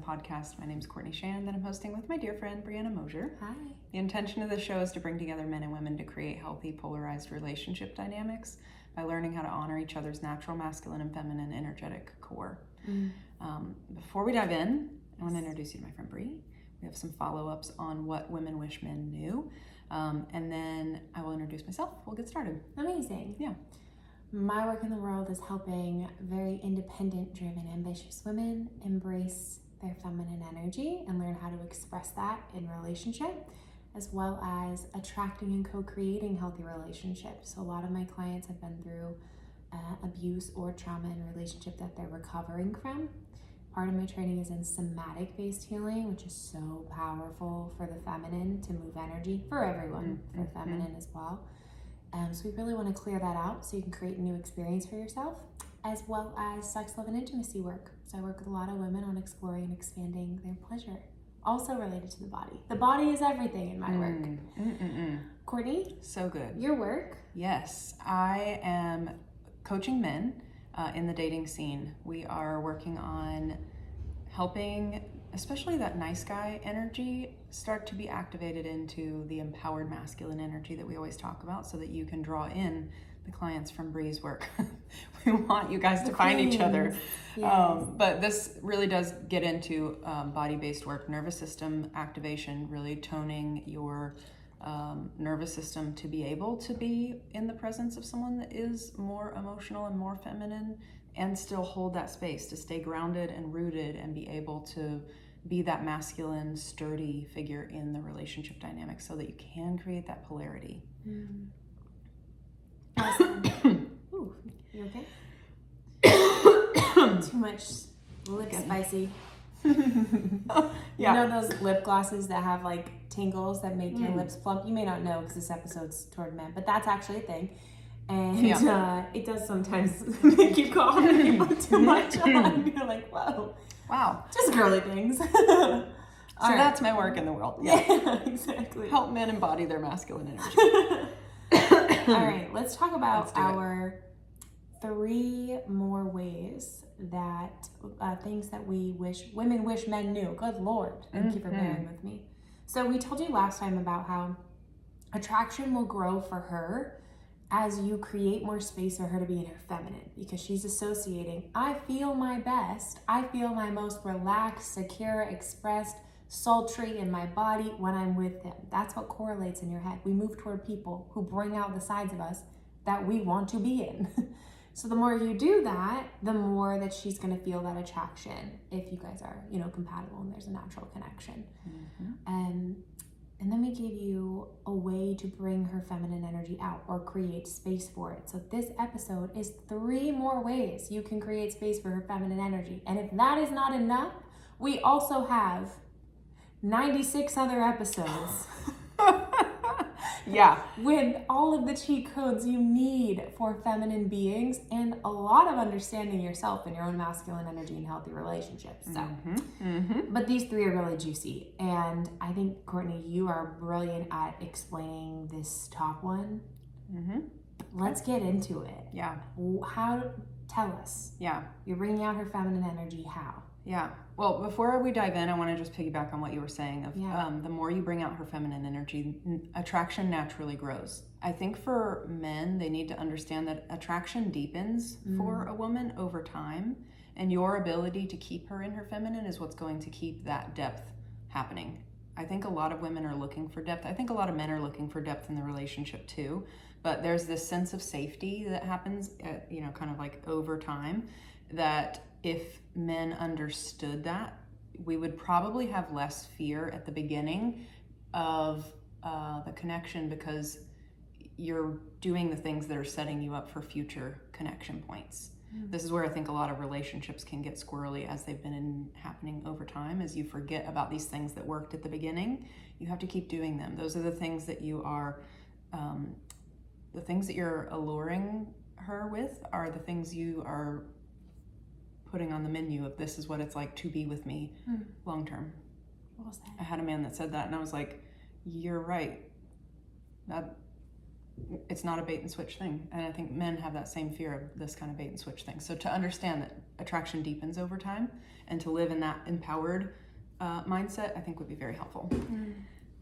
podcast. My name is Courtney Shan, that I'm hosting with my dear friend, Brianna Mosier. Hi. The intention of the show is to bring together men and women to create healthy, polarized relationship dynamics by learning how to honor each other's natural masculine and feminine energetic core. Before we dive in, I want to introduce you to my friend Bri. We have some follow-ups on what women wish men knew. And then I will introduce myself. We'll get started. Amazing. Yeah. My work in the world is helping very independent, driven, ambitious women embrace their feminine energy and learn how to express that in relationship, as well as attracting and co-creating healthy relationships. So a lot of my clients have been through abuse or trauma in a relationship that they're recovering from. Part of my training is in somatic-based healing, which is so powerful for the feminine to move energy, for everyone, for the feminine as well. So we really want to clear that out so you can create a new experience for yourself, as well as sex, love, and intimacy work. So I work with a lot of women on exploring and expanding their pleasure, also related to the body. The body is everything in my work. Courtney? So good. Your work? Yes, I am coaching men in the dating scene. We are working on helping, especially that nice guy energy, start to be activated into the empowered masculine energy that we always talk about, so that you can draw in the clients from Bri's work. We want you guys to find each other. Yes. But this really does get into body-based work, nervous system activation, really toning your nervous system to be able to be in the presence of someone that is more emotional and more feminine, and still hold that space to stay grounded and rooted and be able to be that masculine, sturdy figure in the relationship dynamic, so that you can create that polarity. Awesome. Ooh, you okay? Too much lip spicy. Yeah. You know those lip glosses that have like tingles that make your lips plump? You may not know because this episode's toward men, but that's actually a thing. And it does sometimes make you cough and you put too much on. You're like, whoa. Wow. Just girly things. So that's my work in the world. Yeah, exactly. Help men embody their masculine energy. All right, let's talk about our 3 more ways that things that women wish men knew. Good Lord, thank you for bearing with me. So we told you last time about how attraction will grow for her as you create more space for her to be in her feminine, because she's associating, I feel my best, I feel my most relaxed, secure, expressed, sultry in my body when I'm with him. That's what correlates in your head. We move toward people who bring out the sides of us that we want to be in. So the more you do that, the more that she's going to feel that attraction, if you guys are, compatible and there's a natural connection. And then we give you a way to bring her feminine energy out or create space for it. So this episode is 3 more ways you can create space for her feminine energy. And if that is not enough, we also have 96 other episodes. Yeah. With all of the cheat codes you need for feminine beings and a lot of understanding yourself and your own masculine energy in healthy relationships. So, but these 3 are really juicy. And I think, Courtney, you are brilliant at explaining this top one. Let's get into it. Yeah. Tell us. Yeah. You're bringing out her feminine energy. How? Yeah. Well, before we dive in, I want to just piggyback on what you were saying of the more you bring out her feminine energy, attraction naturally grows. I think for men, they need to understand that attraction deepens for a woman over time, and your ability to keep her in her feminine is what's going to keep that depth happening. I think a lot of women are looking for depth. I think a lot of men are looking for depth in the relationship too, but there's this sense of safety that happens at, kind of like over time, that if men understood that, we would probably have less fear at the beginning of the connection, because you're doing the things that are setting you up for future connection points. This is where I think a lot of relationships can get squirrely as they've been happening over time, as you forget about these things that worked at the beginning. You have to keep doing them. Those are the things that you are, the things that you're alluring her with are the things you are putting on the menu of, this is what it's like to be with me long term. What was that? I had a man that said that, and I was like, you're right. it's not a bait and switch thing. And I think men have that same fear of this kind of bait and switch thing. So to understand that attraction deepens over time and to live in that empowered mindset, I think would be very helpful.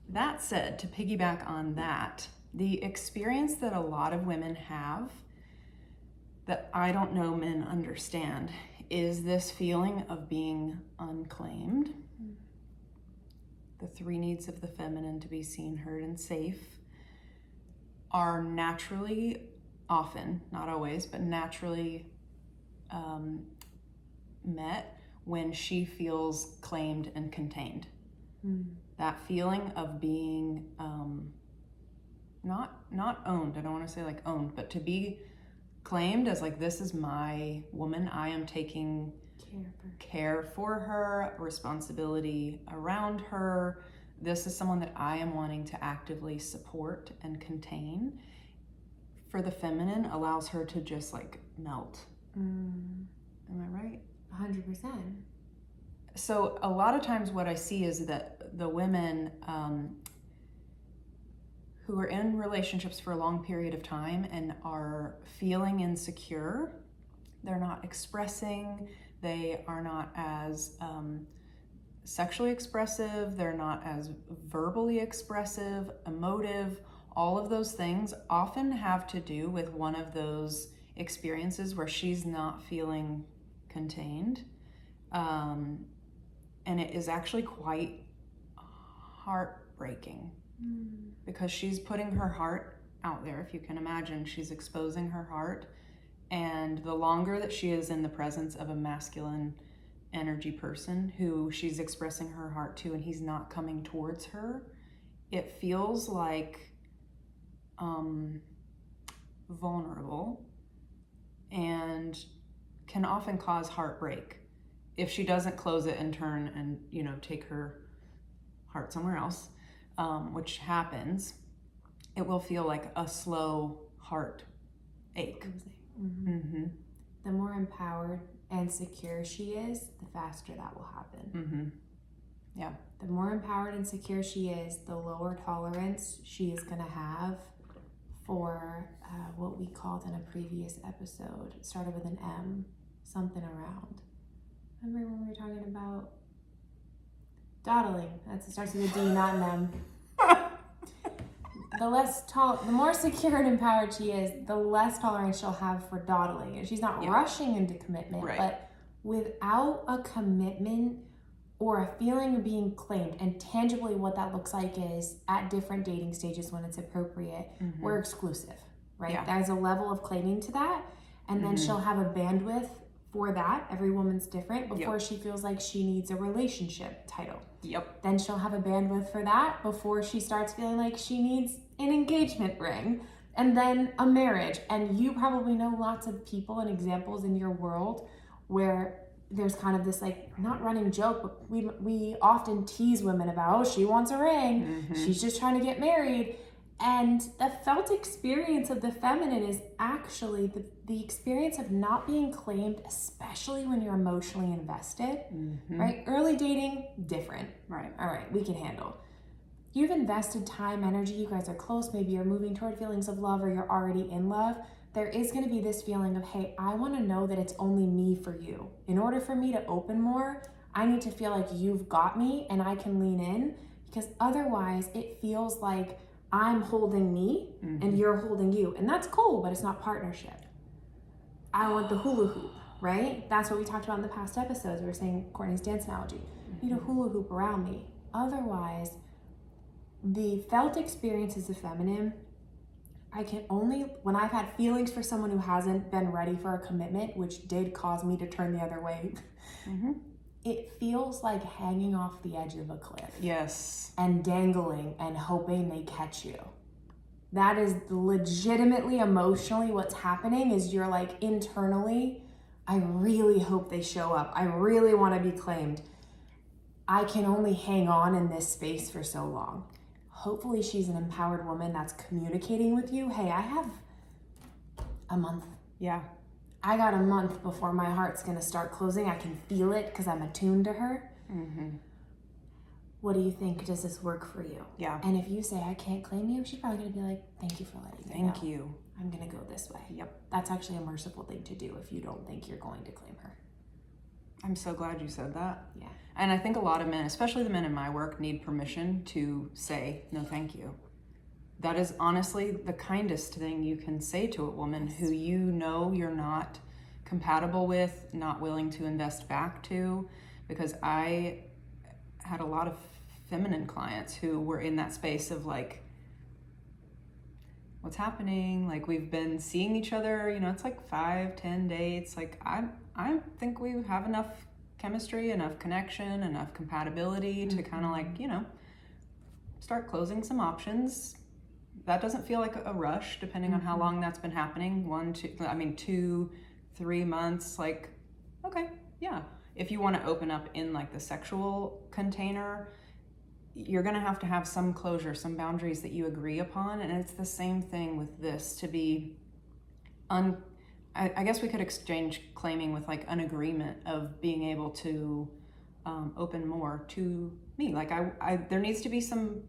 That said, to piggyback on that, the experience that a lot of women have that I don't know men understand is this feeling of being unclaimed. The 3 needs of the feminine, to be seen, heard, and safe, are naturally, often, not always, but naturally met when she feels claimed and contained. That feeling of being not owned, I don't want to say like owned, but to be claimed as like, this is my woman, I am taking care for her, responsibility around her, this is someone that I am wanting to actively support and contain. For the feminine, allows her to just like melt. Am I right? 100%. So a lot of times what I see is that the women who are in relationships for a long period of time and are feeling insecure, they're not expressing, they are not as sexually expressive, they're not as verbally expressive, emotive, all of those things often have to do with one of those experiences where she's not feeling contained. And it is actually quite heartbreaking because she's putting her heart out there. If you can imagine, she's exposing her heart. And the longer that she is in the presence of a masculine energy person who she's expressing her heart to and he's not coming towards her, it feels like vulnerable and can often cause heartbreak if she doesn't close it and turn and, you know, take her heart somewhere else, which happens. It will feel like a slow heart ache. The more empowered and secure she is, the faster that will happen. Yeah. The more empowered and secure she is, the lower tolerance she is going to have for what we called in a previous episode. It started with an M, something around. Remember when we were talking about dawdling? It starts with a D, not an M. The more secure and empowered she is, the less tolerance she'll have for dawdling. And she's not rushing into commitment, but without a commitment or a feeling of being claimed, and tangibly what that looks like is at different dating stages when it's appropriate, we're exclusive, right? Yeah. There's a level of claiming to that, and then she'll have a bandwidth for that. Every woman's different before she feels like she needs a relationship title. Then she'll have a bandwidth for that before she starts feeling like she needs an engagement ring, and then a marriage. And you probably know lots of people and examples in your world where there's kind of this like, not running joke, but we often tease women about, oh, she wants a ring, she's just trying to get married. And the felt experience of the feminine is actually the experience of not being claimed, especially when you're emotionally invested, right? Early dating, different. Right. All right, we can handle. You've invested time, energy, you guys are close, maybe you're moving toward feelings of love or you're already in love. There is going to be this feeling of, hey, I want to know that it's only me for you. In order for me to open more, I need to feel like you've got me and I can lean in, because otherwise it feels like I'm holding me and you're holding you. And that's cool, but it's not partnership. I want the hula hoop, right? That's what we talked about in the past episodes. We were saying Courtney's dance analogy. You need a hula hoop around me. Otherwise, the felt experiences of feminine, I can only, when I've had feelings for someone who hasn't been ready for a commitment, which did cause me to turn the other way, it feels like hanging off the edge of a cliff. Yes. And dangling and hoping they catch you. That is legitimately emotionally what's happening. Is you're like internally, I really hope they show up. I really want to be claimed. I can only hang on in this space for so long. Hopefully she's an empowered woman that's communicating with you. Hey, I have a month. Yeah. I got a month before my heart's going to start closing. I can feel it because I'm attuned to her. what do you think? Does this work for you? Yeah. And if you say, I can't claim you, she's probably going to be like, thank you for letting me know. Thank you. I'm going to go this way. Yep. That's actually a merciful thing to do if you don't think you're going to claim her. I'm so glad you said that. Yeah. And I think a lot of men, especially the men in my work, need permission to say, no, thank you. That is honestly the kindest thing you can say to a woman who you know you're not compatible with, not willing to invest back to. Because I had a lot of feminine clients who were in that space of like, what's happening? Like, we've been seeing each other, it's like 5-10 dates. Like, I think we have enough chemistry, enough connection, enough compatibility to kind of like, start closing some options. That doesn't feel like a rush, depending on how long that's been happening. 2-3 months, like, okay, yeah. If you want to open up in like the sexual container, you're going to have some closure, some boundaries that you agree upon. And it's the same thing with this, to be I guess we could exchange claiming with like an agreement of being able to open more to me. Like there needs to be some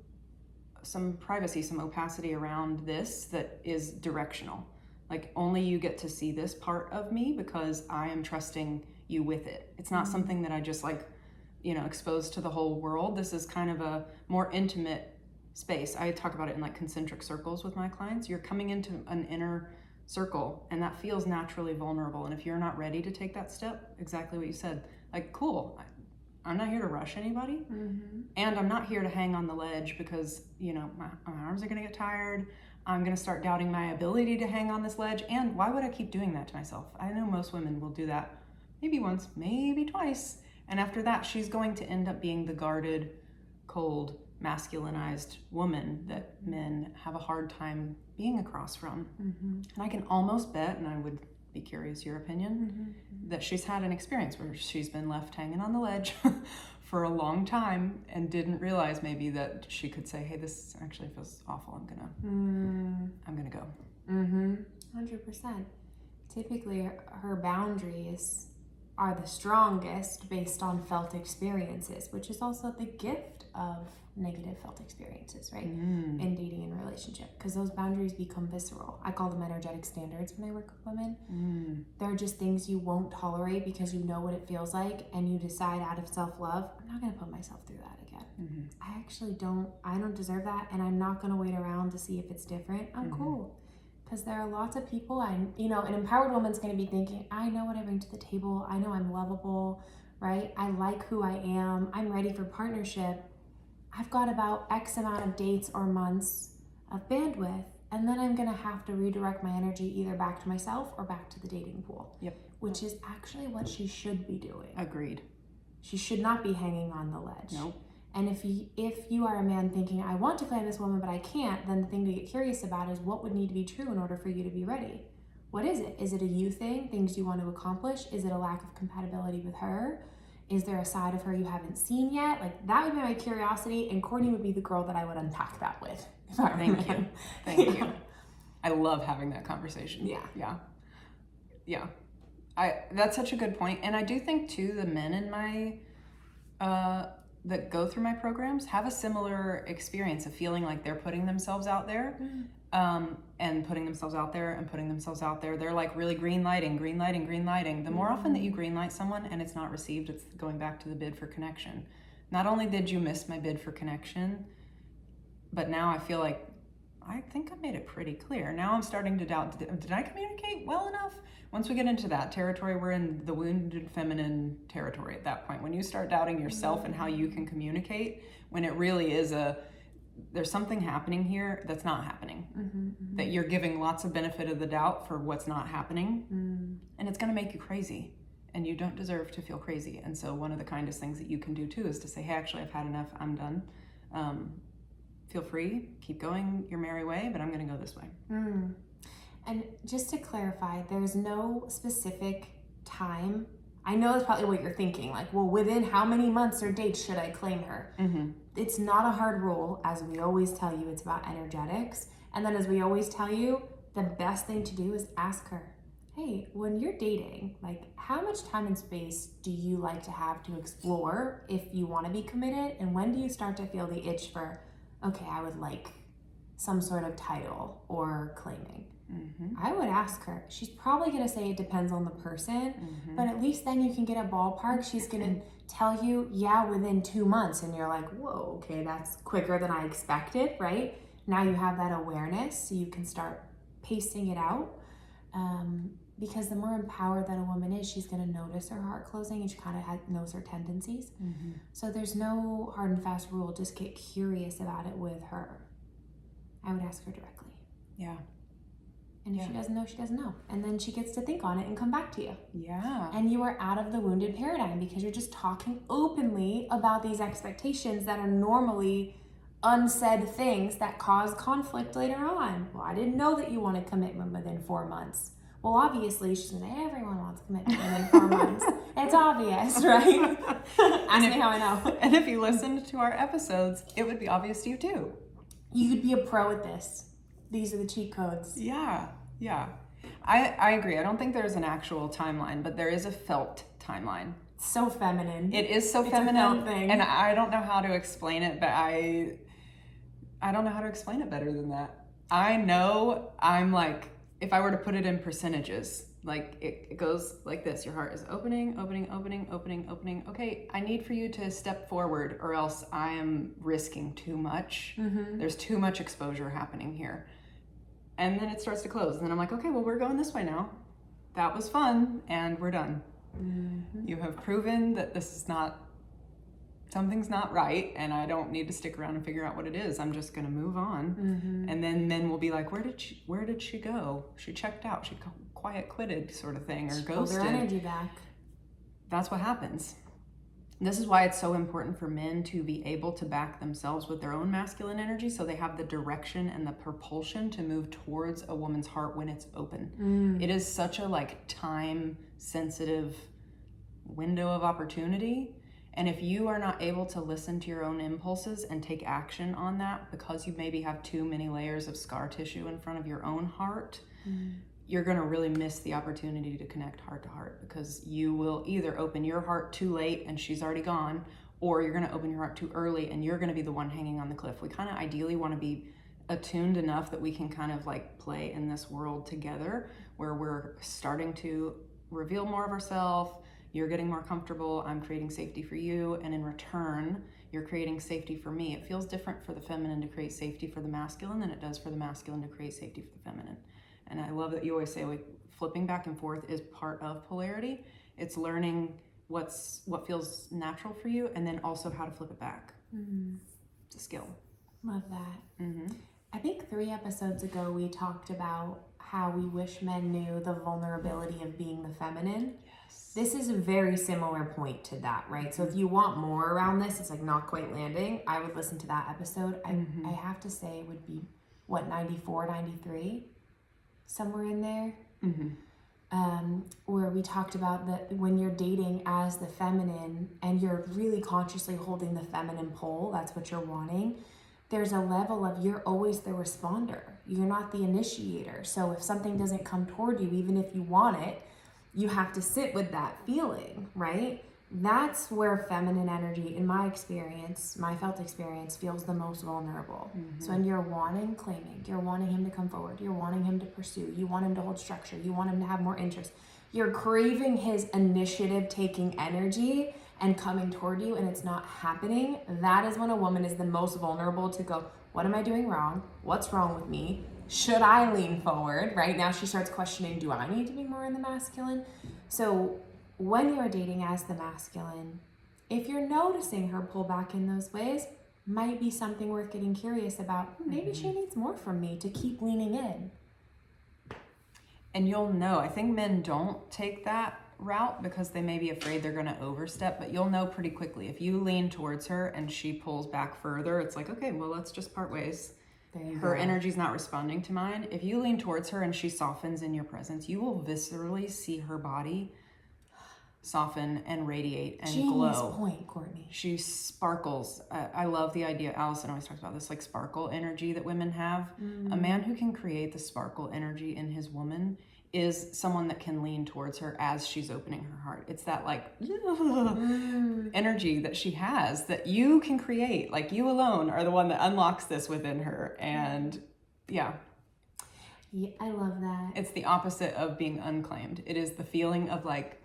privacy, some opacity around this that is directional. Like, only you get to see this part of me because I am trusting you with it. It's not something that I just like, exposed to the whole world. This is kind of a more intimate space. I talk about it in like concentric circles with my clients. You're coming into an inner circle, and that feels naturally vulnerable. And if you're not ready to take that step, exactly what you said, like, cool, I'm not here to rush anybody. And I'm not here to hang on the ledge because, my arms are going to get tired. I'm going to start doubting my ability to hang on this ledge. And why would I keep doing that to myself? I know most women will do that maybe once, maybe twice. And after that, she's going to end up being the guarded, cold, masculinized woman that men have a hard time being across from. And I can almost bet, and I would be curious your opinion, that she's had an experience where she's been left hanging on the ledge for a long time and didn't realize maybe that she could say, hey, this actually feels awful. I'm gonna go. 100%. Typically, her boundaries are the strongest based on felt experiences, which is also the gift of negative felt experiences, right? In dating and relationship, because those boundaries become visceral. I call them energetic standards when I work with women. They're just things you won't tolerate because you know what it feels like, and you decide out of self-love, I'm not going to put myself through that again. I don't deserve that, and I'm not going to wait around to see if it's different. I'm cool. Because there are lots of people, an empowered woman's going to be thinking, I know what I bring to the table. I know I'm lovable, right? I like who I am. I'm ready for partnership. I've got about X amount of dates or months of bandwidth, and then I'm going to have to redirect my energy either back to myself or back to the dating pool. Which is actually what she should be doing. Agreed. She should not be hanging on the ledge. Nope. And if you are a man thinking, I want to claim this woman, but I can't, then the thing to get curious about is what would need to be true in order for you to be ready. What is it? Is it a you thing, things you want to accomplish? Is it a lack of compatibility with her? Is there a side of her you haven't seen yet? Like, that would be my curiosity, and Courtney would be the girl that I would unpack that with. Thank you. I love having that conversation. Yeah. That's such a good point. And I do think too, the men in my that go through my programs have a similar experience of feeling like they're putting themselves out there, and putting themselves out there and putting themselves out there. They're like really green lighting. The more often that you green light someone and it's not received, it's going back to the bid for connection. Not only did you miss my bid for connection, but now I feel like I think I made it pretty clear. Now I'm starting to doubt, did I communicate well enough? Once we get into that territory, we're in the wounded feminine territory at that point. When you start doubting yourself and how you can communicate, when it really is there's something happening here that's not happening. That you're giving lots of benefit of the doubt for what's not happening. And it's gonna make you crazy. And you don't deserve to feel crazy. And so one of the kindest things that you can do too is to say, hey, actually I've had enough, I'm done. Feel free, keep going your merry way, but I'm gonna go this way. And just to clarify, there's no specific time. I know that's probably what you're thinking, like, well, within how many months or dates should I claim her? It's not a hard rule. As we always tell you, it's about energetics. And then as we always tell you, the best thing to do is ask her. hey, when you're dating, like how much time and space do you like to have to explore if you want to be committed? And when do you start to feel the itch for, okay, I would like some sort of title or claiming? I would ask her. She's probably going to say it depends on the person, but at least then you can get a ballpark. She's going to tell you, yeah, within 2 months. And you're like, whoa, okay, that's quicker than I expected, right? Now you have that awareness, so you can start pacing it out. Because the more empowered that a woman is, she's going to notice her heart closing, and she kind of knows her tendencies. So there's no hard and fast rule. Just get curious about it with her. I would ask her directly. Yeah. And if she doesn't know, she doesn't know. And then she gets to think on it and come back to you. Yeah. And you are out of the wounded paradigm because you're just talking openly about these expectations that are normally unsaid things that cause conflict later on. Well, I didn't know that you wanted commitment within 4 months. Well, obviously, she's going to say, everyone wants commitment within 4 months. It's obvious, right? Ask me how I know. And if you listened to our episodes, it would be obvious to you too. You could be a pro at this. These are the cheat codes. Yeah. I agree. I don't think there's an actual timeline, but there is a felt timeline. So feminine. It is so it's feminine. A felt thing. And I don't know how to explain it, but I don't know how to explain it better than that. I know I'm like, if I were to put it in percentages, like it goes like this. Your heart is opening. Okay, I need for you to step forward or else I am risking too much. There's too much exposure happening here. And then it starts to close. And then I'm like, okay, well, we're going this way now. That was fun and we're done. You have proven that something's not right, and I don't need to stick around and figure out what it is. I'm just going to move on. And then men will be like, where did she go? She checked out. She quiet quitted sort of thing, or ghosted. Pulled their energy back. That's what happens. And this is why it's so important for men to be able to back themselves with their own masculine energy, so they have the direction and the propulsion to move towards a woman's heart when it's open. It is such a time sensitive window of opportunity. And if you are not able to listen to your own impulses and take action on that because you maybe have too many layers of scar tissue in front of your own heart, you're going to really miss the opportunity to connect heart to heart, because you will either open your heart too late and she's already gone, or you're going to open your heart too early and you're going to be the one hanging on the cliff. We kind of ideally want to be attuned enough that we can kind of play in this world together, where we're starting to reveal more of ourselves. You're getting more comfortable. I'm creating safety for you. And in return, you're creating safety for me. It feels different for the feminine to create safety for the masculine than it does for the masculine to create safety for the feminine. And I love that you always say flipping back and forth is part of polarity. It's learning what feels natural for you, and then also how to flip it back. It's a skill. Love that. I think 3 episodes ago we talked about how we wish men knew the vulnerability of being the feminine. This is a very similar point to that, right? So if you want more around this, it's not quite landing. I would listen to that episode. I have to say it would be, 94, 93? Somewhere in there. Where we talked about that when you're dating as the feminine and you're really consciously holding the feminine pole, that's what you're wanting. There's a level of you're always the responder. You're not the initiator. So if something doesn't come toward you, even if you want it, you have to sit with that feeling, right? That's where feminine energy, in my experience, my felt experience, feels the most vulnerable. So when you're wanting claiming, you're wanting him to come forward, you're wanting him to pursue, you want him to hold structure, you want him to have more interest, you're craving his initiative taking energy and coming toward you, and it's not happening. That is when a woman is the most vulnerable to go, what am I doing wrong? What's wrong with me? Should I lean forward? Right now she starts questioning, do I need to be more in the masculine? So when you're dating as the masculine, if you're noticing her pull back in those ways, might be something worth getting curious about. Maybe she needs more from me to keep leaning in. And you'll know. I think men don't take that route because they may be afraid they're going to overstep, but you'll know pretty quickly. If you lean towards her and she pulls back further, it's like, okay, well, let's just part ways. Her energy's not responding to mine. If you lean towards her and she softens in your presence, you will viscerally see her body soften and radiate and Genius glow. Point, Courtney. She sparkles. I love the idea. Allison always talks about this sparkle energy that women have. A man who can create the sparkle energy in his woman is someone that can lean towards her as she's opening her heart. It's that like energy that she has that you can create. Like you alone are the one that unlocks this within her. And yeah, I love that. it's the opposite of being unclaimed. It is the feeling of like,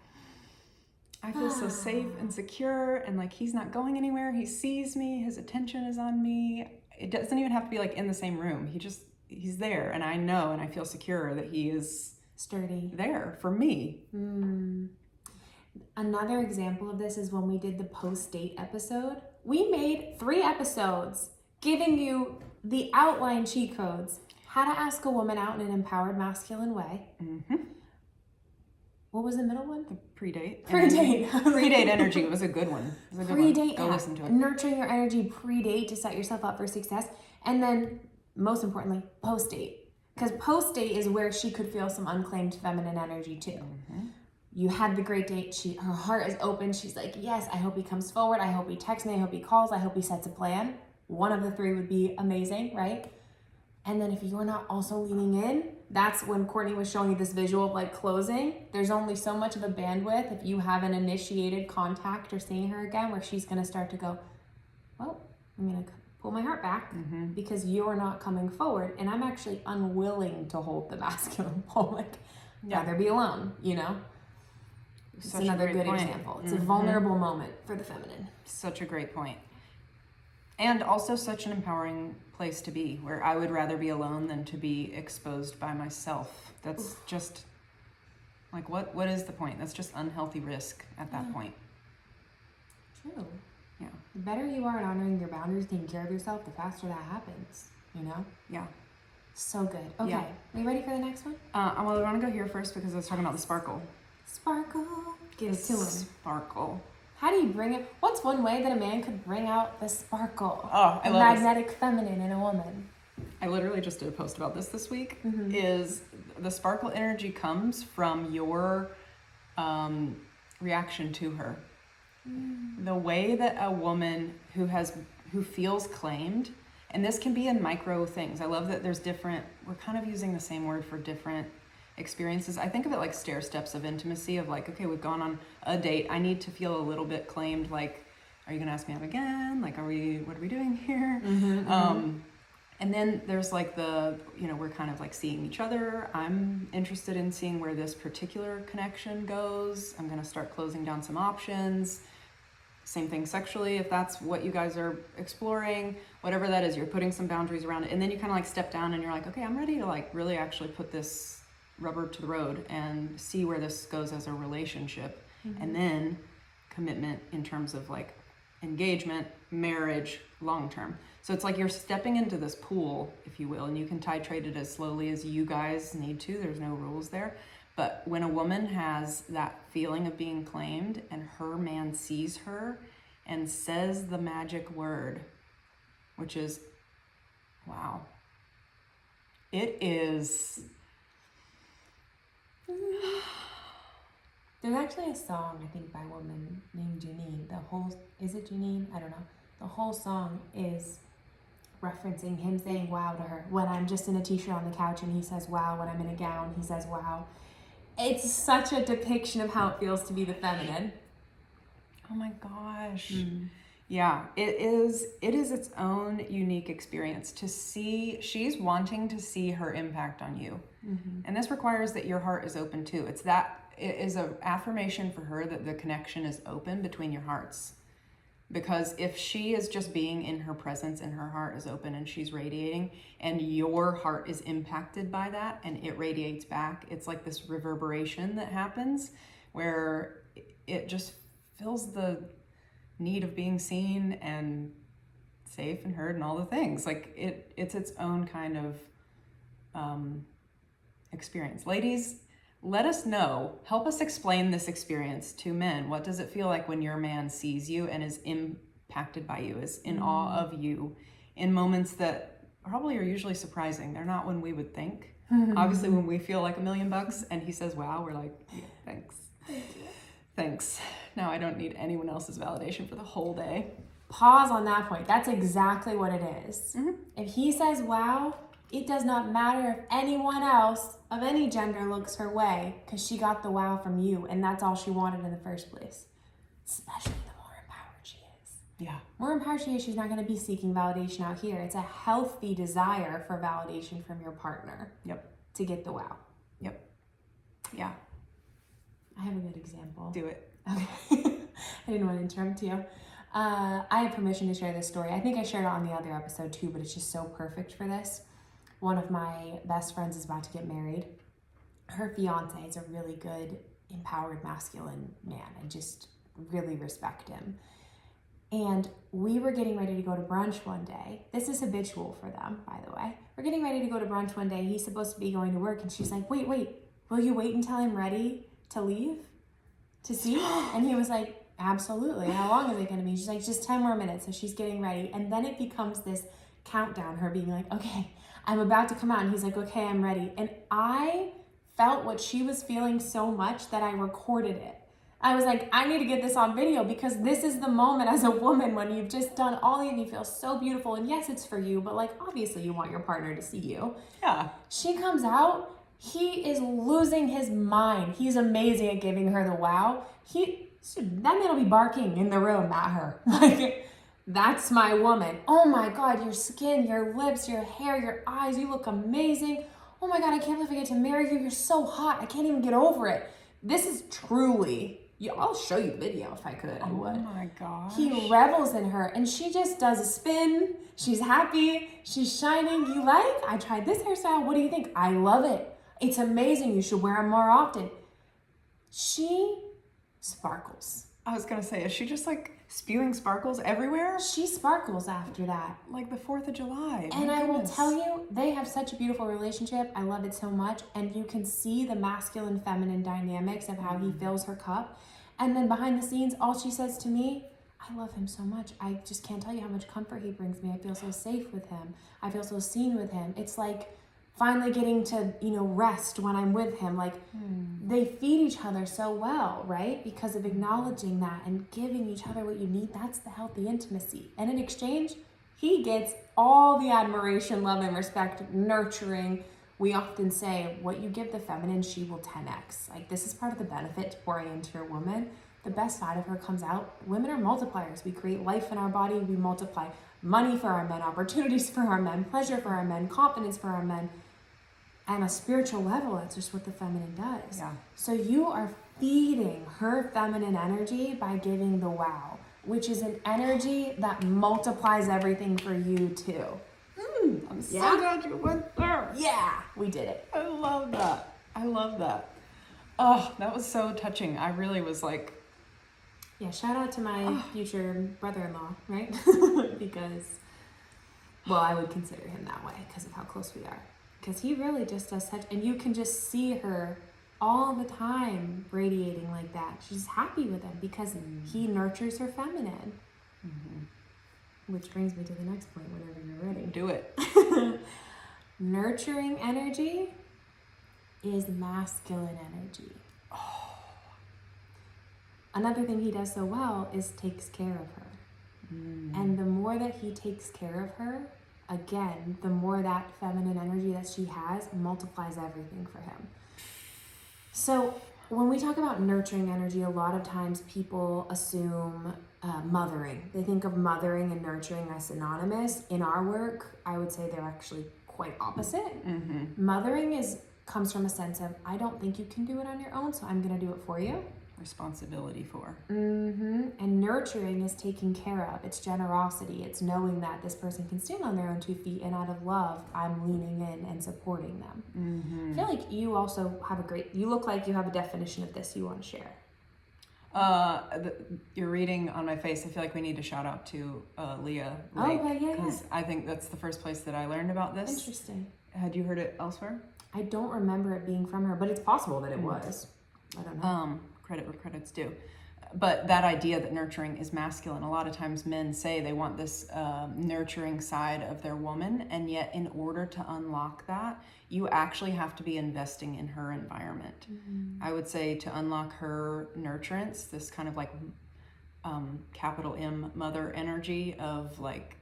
I feel so safe and secure, and like he's not going anywhere. He sees me, his attention is on me. It doesn't even have to be like in the same room. He's there, and I know and I feel secure that he is sturdy there for me. Another example of this is when we did the post-date episode. We made 3 episodes giving you the outline cheat codes, how to ask a woman out in an empowered masculine way. What was the middle one? The pre-date. Pre-date energy was a good one. It was a good pre-date, one. Go listen to it. Nurturing your energy pre-date to set yourself up for success. And then, most importantly, post-date. Because post-date is where she could feel some unclaimed feminine energy too. You had the great date. Her heart is open. She's like, yes, I hope he comes forward. I hope he texts me. I hope he calls. I hope he sets a plan. One of the 3 would be amazing, right? And then if you're not also leaning in, that's when Courtney was showing you this visual of like closing. There's only so much of a bandwidth if you haven't initiated contact or seeing her again, where she's going to start to go, well, I'm going to pull my heart back because you're not coming forward. And I'm actually unwilling to hold the masculine pole. Like, rather be alone, you know? It's another good example. It's a vulnerable moment for the feminine. Such a great point. And also such an empowering place to be, where I would rather be alone than to be exposed by myself. That's just, like, what is the point? That's just unhealthy risk at that point. True. Yeah. The better you are at honoring your boundaries, taking care of yourself, the faster that happens, you know? Yeah. So good. Okay. Yeah. Are you ready for the next one? Well, I want to go here first because I was talking about the sparkle. Sparkle. Give it to him. Sparkle. How do you bring it? What's one way that a man could bring out the sparkle? Oh, I the love magnetic feminine in a woman. I literally just did a post about this week. Is the sparkle energy comes from your reaction to her. The way that a woman who feels claimed, and this can be in micro things. I love that there's different, we're kind of using the same word for different experiences. I think of it like stair steps of intimacy, of like, okay, we've gone on a date. I need to feel a little bit claimed. Like, are you going to ask me out again? Like, what are we doing here? And then there's like we're kind of like seeing each other. I'm interested in seeing where this particular connection goes. I'm going to start closing down some options. Same thing sexually, if that's what you guys are exploring, whatever that is, you're putting some boundaries around it. And then you kind of like step down and you're like, okay, I'm ready to like really actually put this rubber to the road and see where this goes as a relationship. And then commitment in terms of like engagement, marriage, long term. So it's like you're stepping into this pool, if you will, and you can titrate it as slowly as you guys need to. There's no rules there. But when a woman has that feeling of being claimed and her man sees her and says the magic word, which is, wow, it is... There's actually a song, I think, by a woman named Janine. Is it Janine? I don't know. The whole song is referencing him saying wow to her. When I'm just in a t-shirt on the couch and he says wow. When I'm in a gown, he says wow. It's such a depiction of how it feels to be the feminine. Oh my gosh. Yeah, it is its own unique experience to see. She's wanting to see her impact on you. And this requires that your heart is open too. It is an affirmation for her that the connection is open between your hearts. Because if she is just being in her presence and her heart is open and she's radiating and your heart is impacted by that and it radiates back, it's like this reverberation that happens where it just fills the need of being seen and safe and heard and all the things. Like it's its own kind of experience. Ladies, let us know. Help us explain this experience to men. What does it feel like when your man sees you and is impacted by you, is in awe of you in moments that probably are usually surprising? They're not when we would think. Obviously, when we feel like $1 million and he says, wow, we're like, yeah, thanks. Thanks. Now I don't need anyone else's validation for the whole day. Pause on that point. That's exactly what it is. If he says wow, It does not matter if anyone else of any gender looks her way, because she got the wow from you, and that's all she wanted in the first place. Especially the more empowered she is. Yeah. More empowered she is, she's not going to be seeking validation out here. It's a healthy desire for validation from your partner. Yep. To get the wow. Yep. Yeah. I have a good example. Do it. Okay. I didn't want to interrupt you. I have permission to share this story. I think I shared it on the other episode too, but it's just so perfect for this. One of my best friends is about to get married. Her fiance is a really good, empowered, masculine man. I just really respect him. And we were getting ready to go to brunch one day. This is habitual for them, by the way. We're getting ready to go to brunch one day. He's supposed to be going to work. And she's like, wait, will you wait until I'm ready to leave? To see? And he was like, absolutely. How long is it going to be? She's like, just 10 more minutes. So she's getting ready. And then it becomes this countdown, her being like, okay, I'm about to come out. And he's like, okay, I'm ready. And I felt what she was feeling so much that I recorded it. I was like, I need to get this on video, because this is the moment as a woman when you've just done all and you feel so beautiful. And yes, it's for you, but like, obviously you want your partner to see you. Yeah. She comes out. He is losing his mind. He's amazing at giving her the wow. That man will be barking in the room at her. Like, that's my woman. Oh my God, your skin, your lips, your hair, your eyes, you look amazing. Oh my God, I can't believe I get to marry you. You're so hot. I can't even get over it. This is truly, I'll show you the video if I could. I would. Oh my gosh. He revels in her, and she just does a spin. She's happy. She's shining. You like? I tried this hairstyle. What do you think? I love it. It's amazing. You should wear them more often. She sparkles. I was going to say, is she just like spewing sparkles everywhere? She sparkles after that. Like the 4th of July. And I will tell you, they have such a beautiful relationship. I love it so much. And you can see the masculine feminine dynamics of how he fills her cup. And then behind the scenes, all she says to me, I love him so much. I just can't tell you how much comfort he brings me. I feel so safe with him. I feel so seen with him. It's like finally getting to, rest when I'm with him. Like, they feed each other so well, right? Because of acknowledging that and giving each other what you need. That's the healthy intimacy. And in exchange, he gets all the admiration, love, and respect, nurturing. We often say, what you give the feminine, she will 10x. Like, this is part of the benefit to pouring into your woman. The best side of her comes out. Women are multipliers. We create life in our body. We multiply money for our men, opportunities for our men, pleasure for our men, confidence for our men. And a spiritual level, that's just what the feminine does. Yeah. So you are feeding her feminine energy by giving the wow, which is an energy that multiplies everything for you too. I'm so glad you went there. Yeah, we did it. I love that. Oh, that was so touching. I really was like... Yeah, shout out to my future brother-in-law, right? Because, I would consider him that way because of how close we are. Because he really just does such, and you can just see her all the time radiating like that. She's happy with him because he nurtures her feminine. Mm-hmm. Which brings me to the next point whenever you're ready. Do it. Nurturing energy is masculine energy. Another thing he does so well is takes care of her. And the more that he takes care of her, again, the more that feminine energy that she has multiplies everything for him. So when we talk about nurturing energy, a lot of times people assume mothering. They think of mothering and nurturing as synonymous. In our work, I would say they're actually quite opposite. Mm-hmm. Mothering comes from a sense of, I don't think you can do it on your own, so I'm going to do it for you. Responsibility for. Mm-hmm. And nurturing is taking care of. It's generosity. It's knowing that this person can stand on their own 2 feet, and out of love, I'm leaning in and supporting them. Mm-hmm. I feel like you also have you look like you have a definition of this you want to share. You're reading on my face. I feel like we need to shout out to Leah Lake. Oh, okay, yeah. Because I think that's the first place that I learned about this. Interesting. Had you heard it elsewhere? I don't remember it being from her, but it's possible that it was. I don't know. Credit where credit's due. But that idea that nurturing is masculine, a lot of times men say they want this nurturing side of their woman, and yet in order to unlock that, you actually have to be investing in her environment. Mm-hmm. I would say to unlock her nurturance, this kind of like capital M mother energy of like,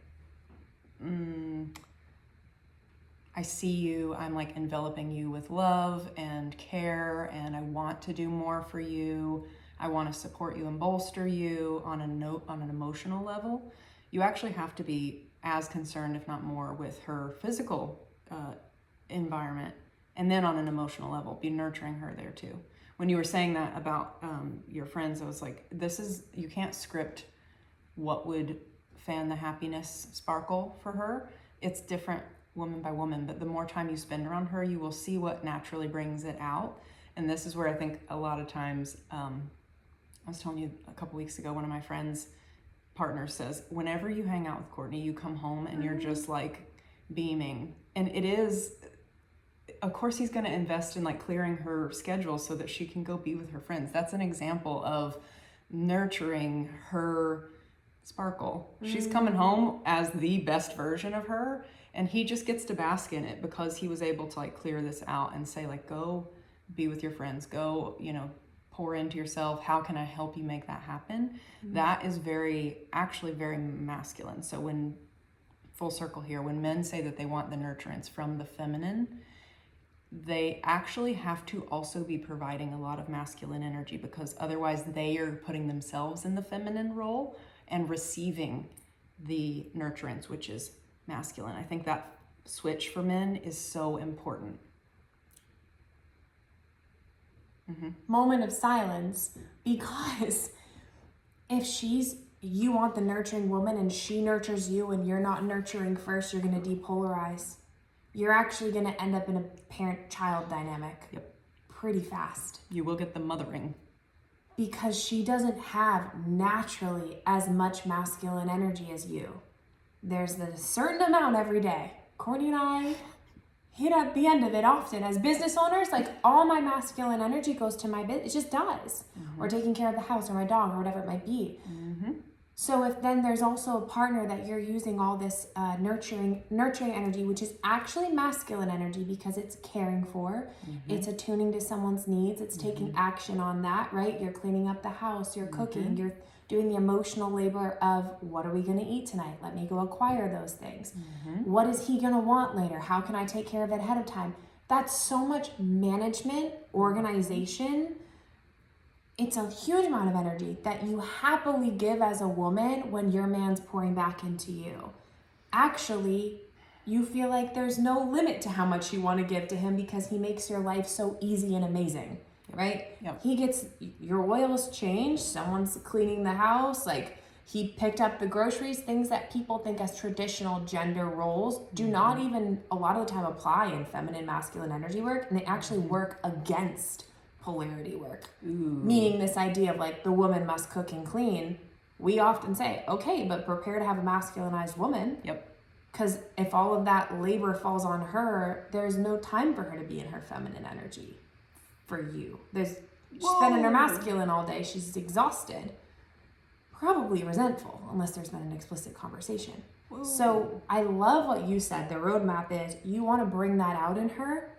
I see you, I'm like enveloping you with love and care, and I want to do more for you. I want to support you and bolster you on an emotional level. You actually have to be as concerned, if not more, with her physical environment, and then on an emotional level, be nurturing her there too. When you were saying that about your friends, I was like, you can't script what would fan the happiness sparkle for her. It's different woman by woman, but the more time you spend around her, you will see what naturally brings it out. And this is where I think a lot of times, I was telling you a couple weeks ago, one of my friends' partners says, whenever you hang out with Courtney, you come home and you're just like beaming. And it is, of course, he's going to invest in like clearing her schedule so that she can go be with her friends. That's an example of nurturing her sparkle. She's coming home as the best version of her, and he just gets to bask in it because he was able to like clear this out and say like, go be with your friends, go, pour into yourself. How can I help you make that happen? That is actually very masculine. So when, full circle here, when men say that they want the nurturance from the feminine, they actually have to also be providing a lot of masculine energy, because otherwise they are putting themselves in the feminine role and receiving the nurturance, which is masculine. I think that switch for men is so important. Moment of silence, because if you want the nurturing woman and she nurtures you and you're not nurturing first, you're going to depolarize. You're actually going to end up in a parent-child dynamic. Yep. Pretty fast. You will get the mothering. Because she doesn't have naturally as much masculine energy as you. There's a certain amount every day. Courtney and I hit at the end of it often. As business owners, like all my masculine energy goes to my business. It just does. Or taking care of the house or my dog or whatever it might be. So if then there's also a partner that you're using all this nurturing energy, which is actually masculine energy because it's caring for, it's attuning to someone's needs, it's taking action on that, right? You're cleaning up the house, you're cooking, you're doing the emotional labor of what are we going to eat tonight? Let me go acquire those things. What is he going to want later? How can I take care of it ahead of time? That's so much management, organization. It's a huge amount of energy that you happily give as a woman when your man's pouring back into you. Actually, you feel like there's no limit to how much you want to give to him because he makes your life so easy and amazing, right? Yep. He gets your oils changed, someone's cleaning the house, like he picked up the groceries, things that people think as traditional gender roles do not even a lot of the time apply in feminine, masculine energy work, and they actually work against polarity work. Meaning this idea of like the woman must cook and clean. We often say, okay, but prepare to have a masculinized woman. Yep. Because if all of that labor falls on her, there's no time for her to be in her feminine energy for you. She's been in her masculine all day. She's exhausted, probably resentful, unless there's been an explicit conversation. Whoa. So I love what you said. The roadmap is you want to bring that out in her.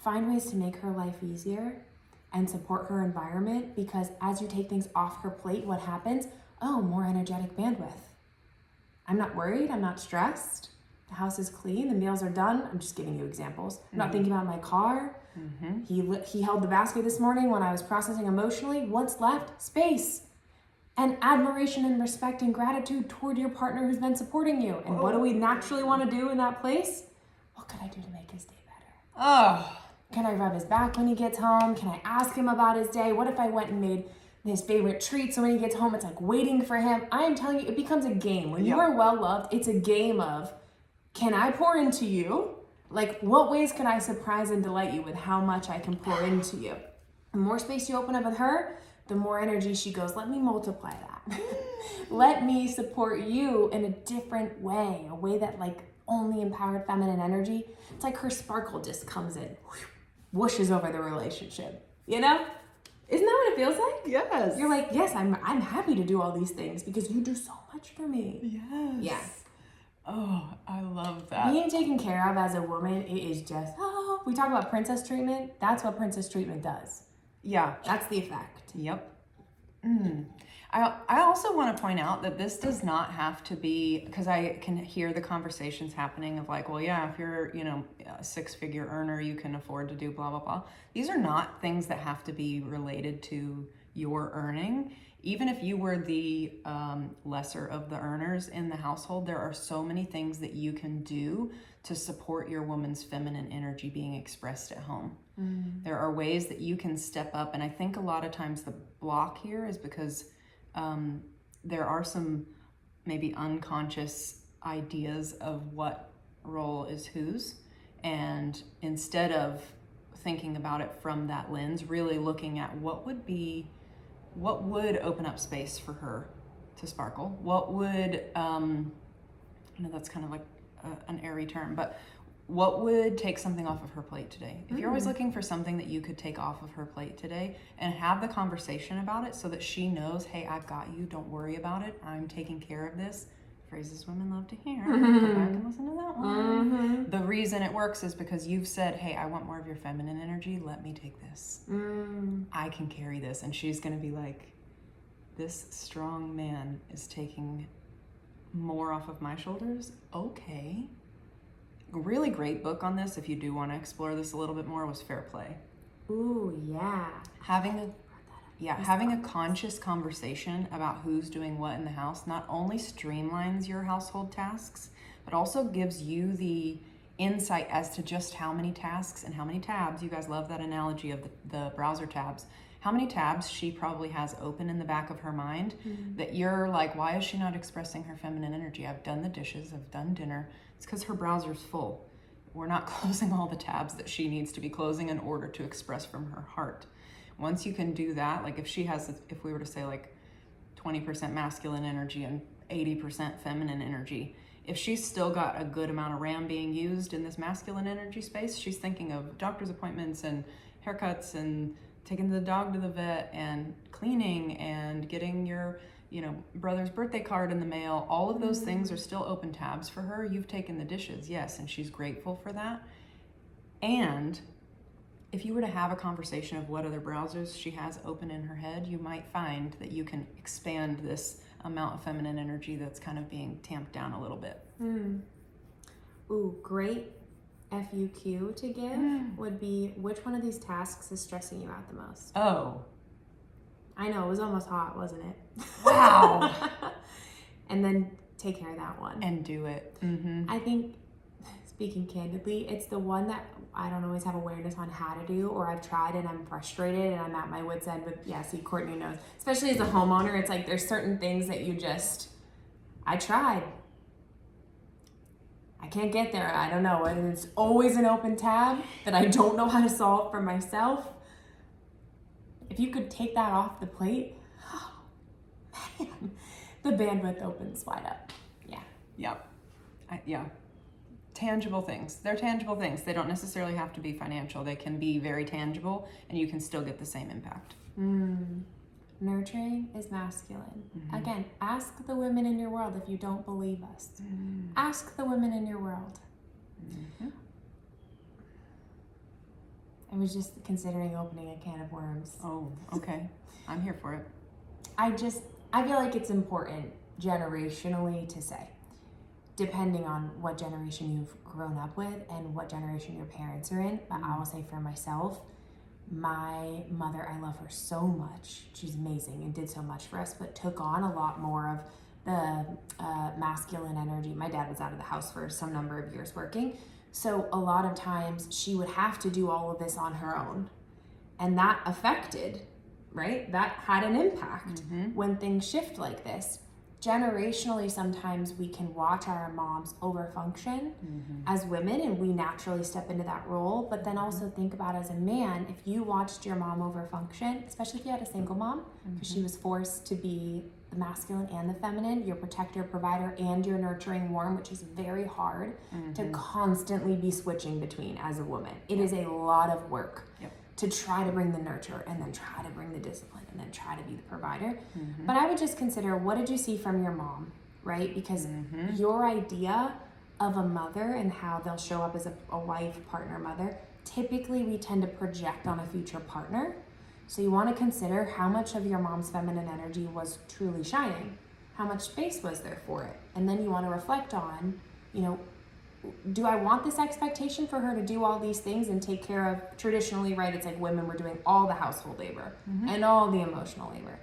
Find ways to make her life easier and support her environment, because as you take things off her plate, what happens? Oh, more energetic bandwidth. I'm not worried. I'm not stressed. The house is clean. The meals are done. I'm just giving you examples. I'm not thinking about my car. He held the basket this morning when I was processing emotionally. What's left? Space. And admiration and respect and gratitude toward your partner who's been supporting you. And what do we naturally want to do in that place? What could I do to make his day better? Oh. Can I rub his back when he gets home? Can I ask him about his day? What if I went and made his favorite treat so when he gets home, it's like waiting for him? I am telling you, it becomes a game. When you are well loved, it's a game of, can I pour into you? Like, what ways can I surprise and delight you with how much I can pour into you? The more space you open up with her, the more energy she goes, let me multiply that. Let me support you in a different way, a way that like only empowered feminine energy. It's like her sparkle just comes in, whooshes over the relationship, you know? Isn't that what it feels like? Yes. You're like, yes, I'm happy to do all these things because you do so much for me. Yes. Yeah. Oh, I love that. Being taken care of as a woman, it is just, we talk about princess treatment. That's what princess treatment does. Yeah. That's the effect. Yep. I also want to point out that this does not have to be, because I can hear the conversations happening of like, well, yeah, if you're, a 6-figure earner, you can afford to do blah, blah, blah. These are not things that have to be related to your earning. Even if you were the lesser of the earners in the household, there are so many things that you can do to support your woman's feminine energy being expressed at home. There are ways that you can step up. And I think a lot of times the block here is because there are some maybe unconscious ideas of what role is whose. And instead of thinking about it from that lens, really looking at what would open up space for her to sparkle? What would, I know that's kind of like an airy term, but what would take something off of her plate today? If you're always looking for something that you could take off of her plate today, and have the conversation about it so that she knows, hey, I've got you, don't worry about it, I'm taking care of this. Phrases women love to hear. Go back and listen to that one. The reason it works is because you've said, hey, I want more of your feminine energy, let me take this. I can carry this. And she's going to be like, this strong man is taking more off of my shoulders. Okay. A really great book on this, if you do want to explore this a little bit more, was Fair Play. Ooh, yeah. Having a conscious conversation about who's doing what in the house not only streamlines your household tasks, but also gives you the insight as to just how many tasks and how many tabs. You guys love that analogy of the browser tabs. How many tabs she probably has open in the back of her mind that you're like, why is she not expressing her feminine energy? I've done the dishes, I've done dinner. It's because her browser's full. We're not closing all the tabs that she needs to be closing in order to express from her heart. Once you can do that, like if we were to say like 20% masculine energy and 80% feminine energy, if she's still got a good amount of RAM being used in this masculine energy space, she's thinking of doctor's appointments and haircuts and taking the dog to the vet and cleaning and getting your, brother's birthday card in the mail. All of those things are still open tabs for her. You've taken the dishes, yes, and she's grateful for that. And if you were to have a conversation of what other browsers she has open in her head, you might find that you can expand this amount of feminine energy that's kind of being tamped down a little bit. Ooh, great FUQ to give would be, which one of these tasks is stressing you out the most? Oh. I know, it was almost hot, wasn't it? Wow. And then take care of that one. And do it. I think, speaking candidly, it's the one that I don't always have awareness on how to do, or I've tried and I'm frustrated and I'm at my wit's end with, Courtney knows. Especially as a homeowner, it's like there's certain things that I tried. I can't get there. I don't know. And it's always an open tab that I don't know how to solve for myself. If you could take that off the plate, oh, man, the bandwidth opens wide up. Yeah. Tangible things. They're tangible things. They don't necessarily have to be financial. They can be very tangible, and you can still get the same impact. Nurturing is masculine. Again, ask the women in your world if you don't believe us. Ask the women in your world. I was just considering opening a can of worms. Oh, okay. I'm here for it. I feel like it's important generationally to say, depending on what generation you've grown up with and what generation your parents are in. But I will say for myself, my mother, I love her so much. She's amazing and did so much for us, but took on a lot more of the masculine energy. My dad was out of the house for some number of years working. So a lot of times she would have to do all of this on her own. And that affected, right? That had an impact when things shift like this. Generationally, sometimes we can watch our moms overfunction as women, and we naturally step into that role. But then also think about, as a man, if you watched your mom overfunction, especially if you had a single mom, because she was forced to be the masculine and the feminine, your protector, provider, and your nurturing warm, which is very hard to constantly be switching between as a woman. It is a lot of work to try to bring the nurture and then try to bring the discipline and then try to be the provider. But I would just consider, what did you see from your mom, right? Because your idea of a mother and how they'll show up as a wife, partner, mother, typically we tend to project on a future partner. So you want to consider how much of your mom's feminine energy was truly shining. How much space was there for it? And then you want to reflect on, do I want this expectation for her to do all these things and take care of, traditionally, right, it's like women were doing all the household labor and all the emotional labor.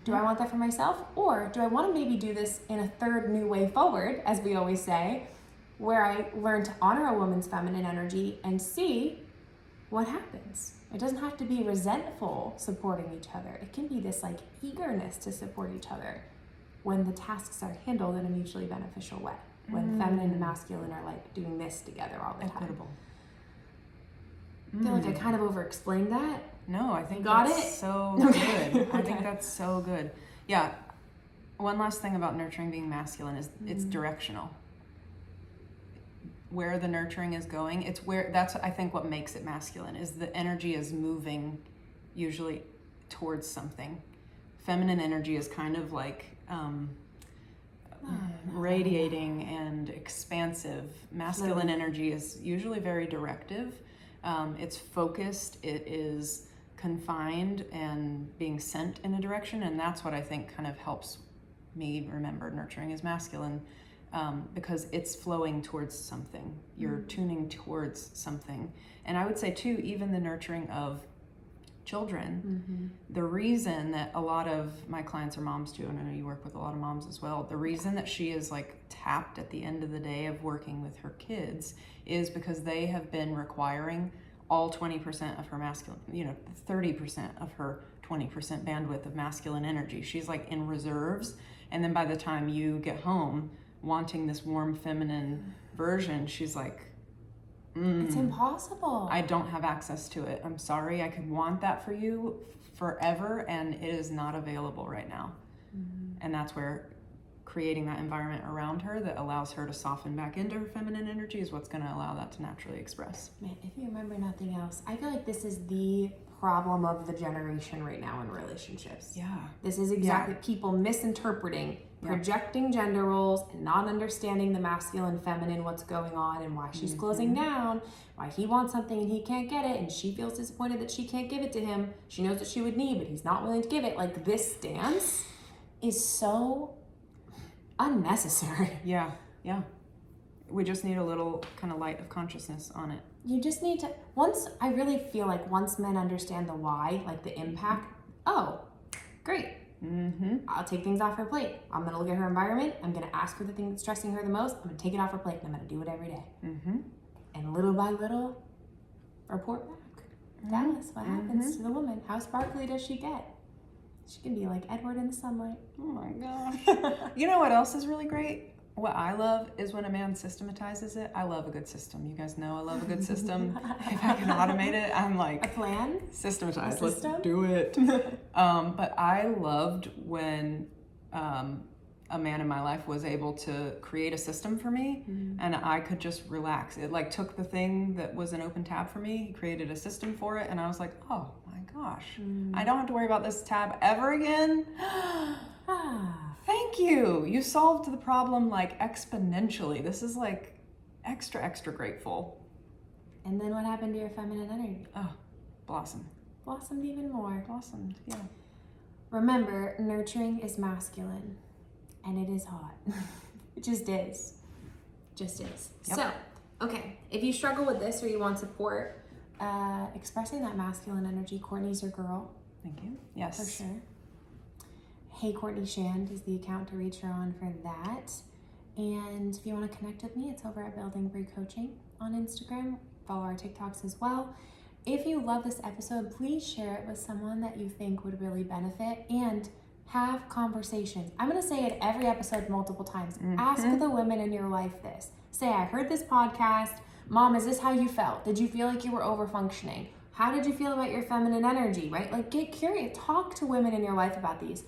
Do I want that for myself? Or do I want to maybe do this in a third new way forward, as we always say, where I learn to honor a woman's feminine energy and see what happens? It doesn't have to be resentful supporting each other. It can be this like eagerness to support each other when the tasks are handled in a mutually beneficial way. When feminine and masculine are like doing this together all the time. Equitable. I feel like I kind of over-explained that. No, I think Got that's it? so Okay. good. I think that's so good. Yeah. One last thing about nurturing being masculine is it's directional. Where the nurturing is going, that's I think what makes it masculine is the energy is moving usually towards something. Feminine energy is kind of like radiating and expansive. Masculine energy is usually very directive. It's focused, it is confined and being sent in a direction, and that's what I think kind of helps me remember nurturing is masculine, because it's flowing towards something. You're tuning towards something. And I would say too, even the nurturing of children, the reason that a lot of my clients are moms too, and I know you work with a lot of moms as well, the reason that she is like tapped at the end of the day of working with her kids is because they have been requiring all 20% of her masculine, 30% of her 20% bandwidth of masculine energy. She's like in reserves, and then by the time you get home wanting this warm feminine version, she's like, it's impossible. I don't have access to it. I'm sorry. I could want that for you forever, and it is not available right now. And that's where creating that environment around her that allows her to soften back into her feminine energy is what's going to allow that to naturally express. Man, if you remember nothing else, I feel like this is the problem of the generation right now in relationships. Yeah. This is exactly people misinterpreting, projecting gender roles, and not understanding the masculine, feminine, what's going on, and why she's closing down, why he wants something and he can't get it, and she feels disappointed that she can't give it to him. She knows what she would need, but he's not willing to give it. Like, this stance is so unnecessary. Yeah. We just need a little kind of light of consciousness on it. You just need to, I really feel like once men understand the why, like the impact, oh, great. I'll take things off her plate. I'm going to look at her environment. I'm going to ask her the thing that's stressing her the most. I'm going to take it off her plate, and I'm going to do it every day. And little by little, report back. Tell us what happens to the woman. How sparkly does she get? She can be like Edward in the sunlight. Oh my gosh. You know what else is really great? What I love is when a man systematizes it. I love a good system. You guys know I love a good system. If I can automate it, I'm like, a plan? Systematize. A system? Let's do it. But I loved when a man in my life was able to create a system for me, and I could just relax. It like took the thing that was an open tab for me, he created a system for it, and I was like, oh my gosh, I don't have to worry about this tab ever again. Thank you. You solved the problem like exponentially. This is like extra grateful. And then what happened to your feminine energy? Oh, blossom. Blossomed even more. Blossomed, yeah. Remember, nurturing is masculine, and it is hot. It just is. Just is. Yep. So, okay, if you struggle with this or you want support, expressing that masculine energy, Courtney's your girl. Thank you. Yes. For sure. Hey Courtney Shand is the account to reach her on for that. And if you want to connect with me, it's over at Building Breed Coaching on Instagram. Follow our TikToks as well. If you love this episode, please share it with someone that you think would really benefit, and have conversations. I'm going to say it every episode multiple times. Ask the women in your life this. Say, I heard this podcast. Mom, is this how you felt? Did you feel like you were over-functioning? How did you feel about your feminine energy, right? Like, get curious. Talk to women in your life about these.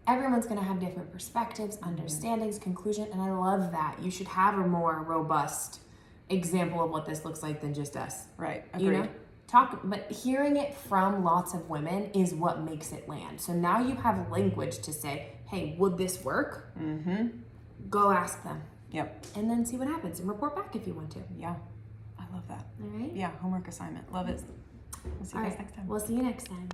Everyone's going to have different perspectives, understandings, conclusion, and I love that. You should have a more robust example of what this looks like than just us. Right. Agreed. You know? But hearing it from lots of women is what makes it land. So now you have language to say, hey, would this work? Go ask them. Yep. And then see what happens and report back if you want to. Yeah. I love that. All right? Yeah. Homework assignment. Love it. We'll see you guys next time. We'll see you next time.